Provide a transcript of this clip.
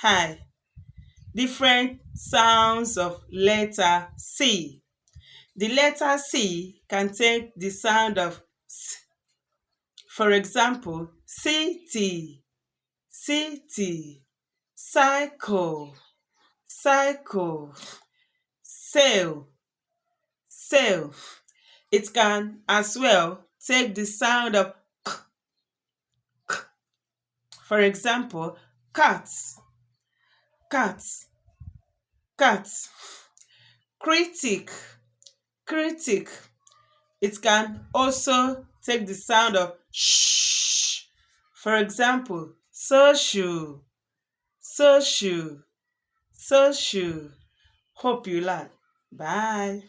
I. Different sounds of letter C. The letter C can take the sound of S. For example, city, city, cycle, cycle, sail, sail. It can as well take the sound of k. For example, cat, cat, cat. Critic, critic. It can also take the sound of sh. For example, social, social, social. Hope you like. Bye.